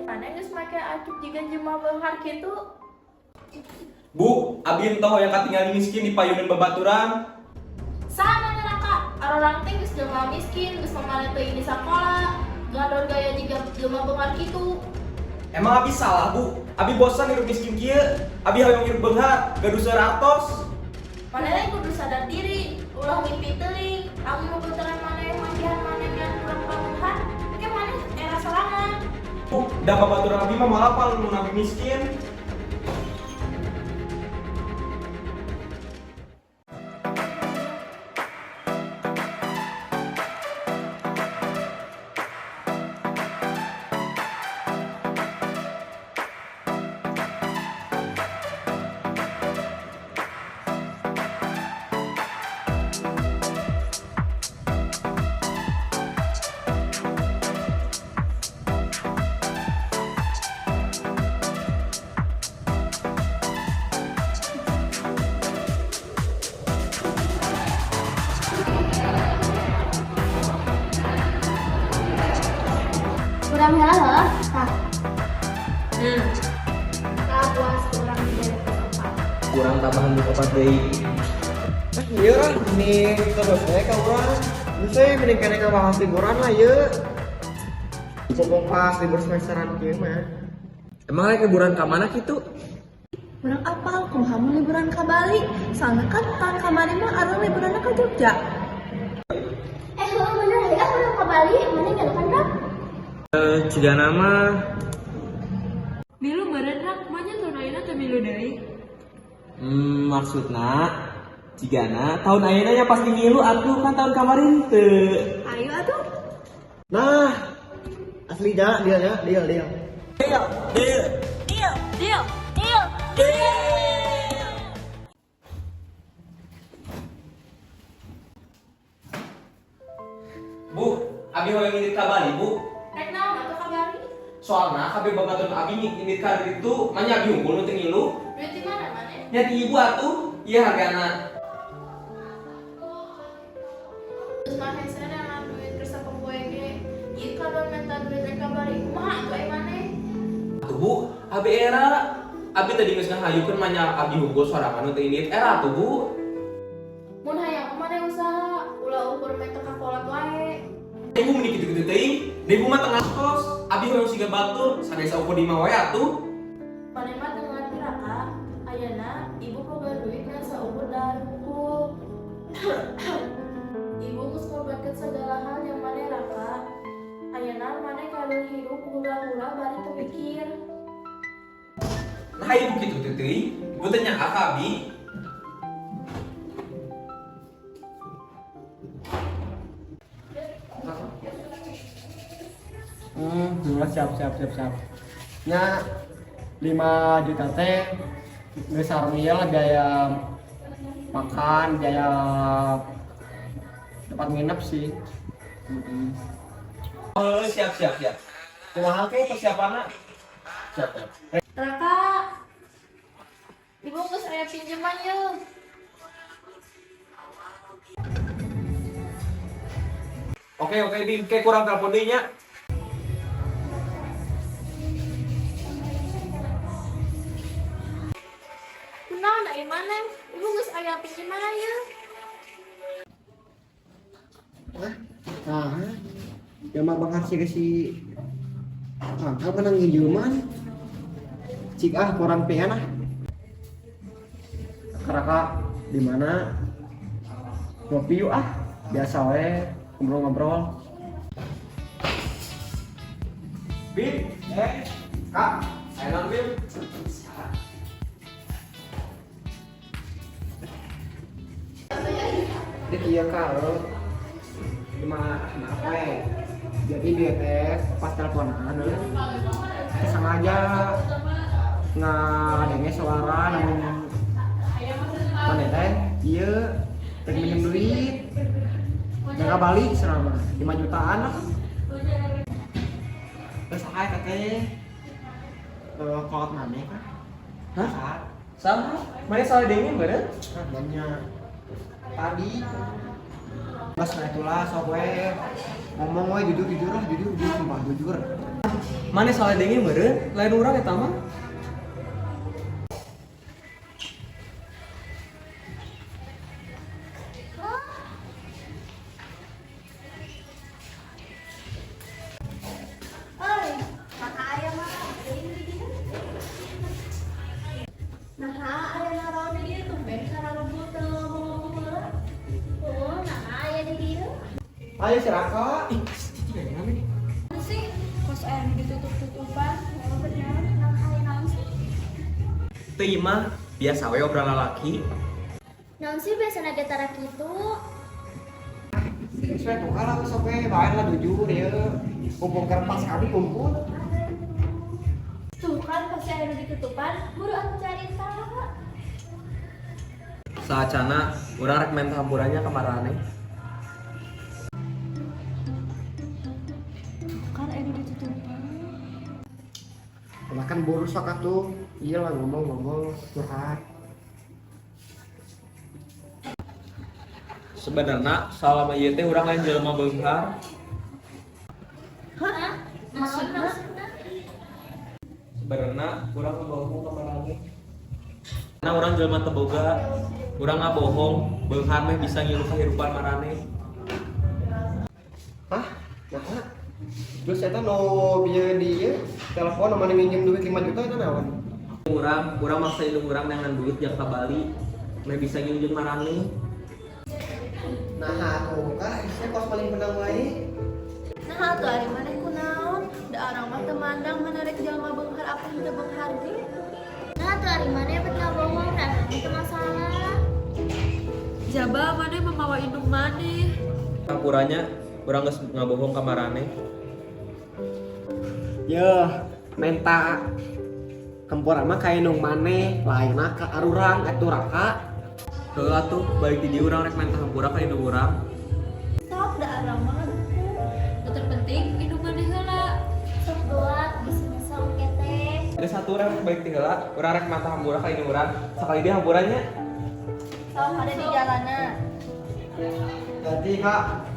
Mana geus make acup jiga jelema beunghar kitu? Bu, abi ento yang katinggali miskin di payunan babaturan. Sana neraka, arorang teh geus jelema miskin, geus mamana teuing di sakola, ngadon gaya jiga jelema beunghar kitu. Emang abi salah, Bu? Abi bosan hirup miskin kieu. Abi hoyong hirup beunghar, gaduh seuratos. Manehna kudu sadar diri, ulah mimpi teuing. Amun babaturan maneh manggihan maneh ngan kurang-kurang beunghar, engke maneh era sorangan. Bu, da babaturan abi mah malapal mun abi miskin. Kurang heula heuh, Kak. Kak puas kurang di tempat. Kurang tambahan buku opat deui. Iya lah, ini terus ka urang. Terus saya mending kena ka bahas liburan lah ye. Sokong pas libur semesteran kieu mah. Emang rek liburan ka mana kitu? Urang apal kumaha mun liburan ka Bali. Soalnya kan tahun kamari mah areng liburanna ka Jogja. Heuh bener ya urang ka Bali, maneh ngelukan Kak? Ciga nama Milu meureun rak, mah nya tahun ayeuna teh milu deui. maksudna cigana tahun ayeuna nya pasti ngilu atuh kan tahun kemarin teu. Ayo atuh. Nah, asli dah dia ya, dia. Deal. Bu, abi hoyong ngidit ka Bali, Bu. Rek naon atuh ka Bali? Soalna kabeh babaturan abi ngidit ka itu mah nya abi unggul nu teu ngilu. Duit di mana maneh? Nya ti ibu atuh, ieu hargana. Terus maneh sedangan duit kersa pemboe ge. Ieu kadon minta duit rek ka Bali. Kumaha atuh ai maneh? Atuh Bu, abi era abi tadi geus ngahayukeun mah nya abi unggul sorangan nu teu ngidit era tuh Bu. Mun hayang maneh usaha, ulah ukur make ka kolot wae. Ibu meni kitu-kitu teuing, da ibu mah tengah kos, abi hoyong siga batur, sadesa ukur di mah wae atuh. Maneh mah teu ngarti Raka. Ayeuna ibu boga duit ngan saukur dahar hukum. Ibu geus ngorbankeun segala hal yang maneh Raka. Ayeuna maneh kalau hirup hura-hura bari teu mikir. Nah ibu kitu teh teuing, ibu teh nya ka abi. Siap. Nya 5 juta teh geus sarmiel gaya makan, gaya tempat nginep sih. Oh, siap. Kumaha ke persiapanna? Siap. Raka, ibu geus aya pinjaman yeuh. Oke, Bim, kayak kurang telepon deui nya. Kunaon ai maneh? Ibu geus aya pinjaman yeuh. Nah, ya mah bakal si angka menang nginjuman. Cik kurang pian ah. Karaka di mana? Ngopi yuk ah. Biasa we ngobrol-ngobrol. Bim, Kak, enak Bim. Dia iya kalau cuma apa ya? Jadi dia teh pas teleponan sengaja ngadenge suara namun mana teh iya pengen minjem duit nggak balik selama 5 jutaan lah terus saya kakek kolot mana kan? Hah? Sama? Mana salah dingin bener? Banyak tadi Bas nah itulah sok we ngomong we jujur sumpah jujur. Mana salah dengi meureun, lain urang eta mah. Oi, maka aya mah deui di dieu. Nah, aya naon di dieu tumben sarebut teu ngomong heula. Oh, nah aya di dieu. Ayo si Raka. Ih, cici gak nyame nih. Sih, kos aya ditutup-tutupan. Oh, bener. Nah, aya naon sih? Teu ieu mah biasa we obrolan lalaki. Naon sih biasana ge tara kitu? Saya tuh kalah sok we bae lah jujur ya. Kumpul kertas kami kumpul. Tuh kan pasti aya nu ditutupan, buru atuh carita. Saacana urang rek main hampurannya ka marane. Kan aya nu ditutupan. Lah kan boros sok atuh. Iya lah ngomong curhat. Sebenarnya salama ieu teh urang lain jelema beunghar. Hah? Maksudna? Sebenarnya urang ngebohong ka marane. Karena urang jelema teu boga, urang ngabohong, beunghar mah bisa ngilu kahirupan marane. Hah? Nah, terus saya no bieu di ieu telepon mana minjem duit 5 juta itu naon? Urang maksa indung urang dengan duit jak ka Bali, mah bisa ngilu jeung marane. Nah, aku kah saya kos paling penang wae. Nah, atuh ari maneh kunaon? Da arang mah teu mandang manarek jalma beunghar apa henteu beunghar ge. Nah, atuh ari maneh bet ngabohong nah itu masalah. Jaba maneh memawa indung maneh. Campurannya urang geus ngabohong ka marane. Yeuh, menta kempur mah kayak nung maneh lainna ka arurang atuh Raka. Heuh atuh balik di dieu urang rek main hampura ka indung urang. Sok da arang mah ngaduku. Nu terpenting indung maneh heula. Sok doa bisa sok teh. Ada satu orang balik ti heula, urang rek main hampura ka indung urang. Sakali dia hampurannya Sok ada di jalanan. Ganti Kak.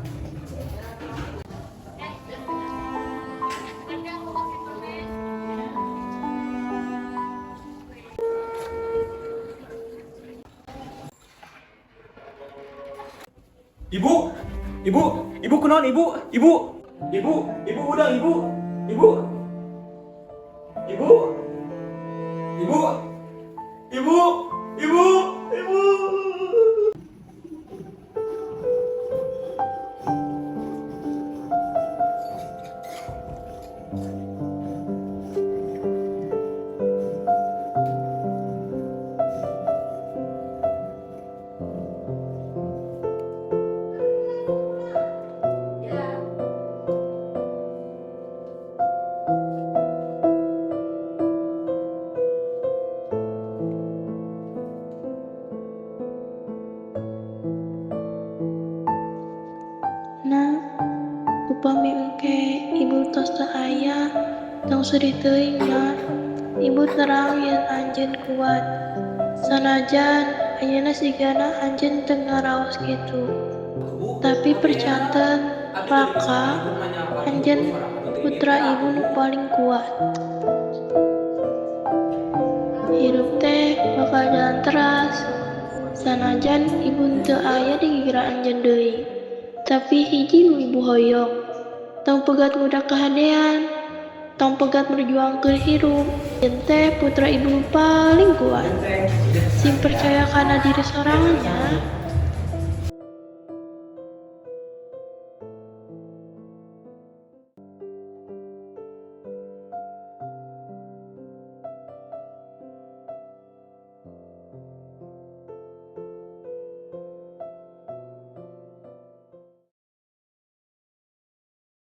Ibu kunaon ibu udang ibu Nah, upami engke ibu tos teu aya, tong sedih teuing nya. Ibu terang yen anjeun kuat. Sanajan ayeuna sigana anjeun teu ngaraos kitu. Tapi percanten Raka, anjeun putra ibu nu paling kuat. Hirup teh bakal jalan teras. Sanajan ibu teu aya di gigira anjeun deui. Tapi hiji nu ibu hoyong, tong pegat ngudak kahadean, tong pegat berjuangkeun hirup. Yen teh putra ibu paling kuat. Sim percaya kana diri sorangannya,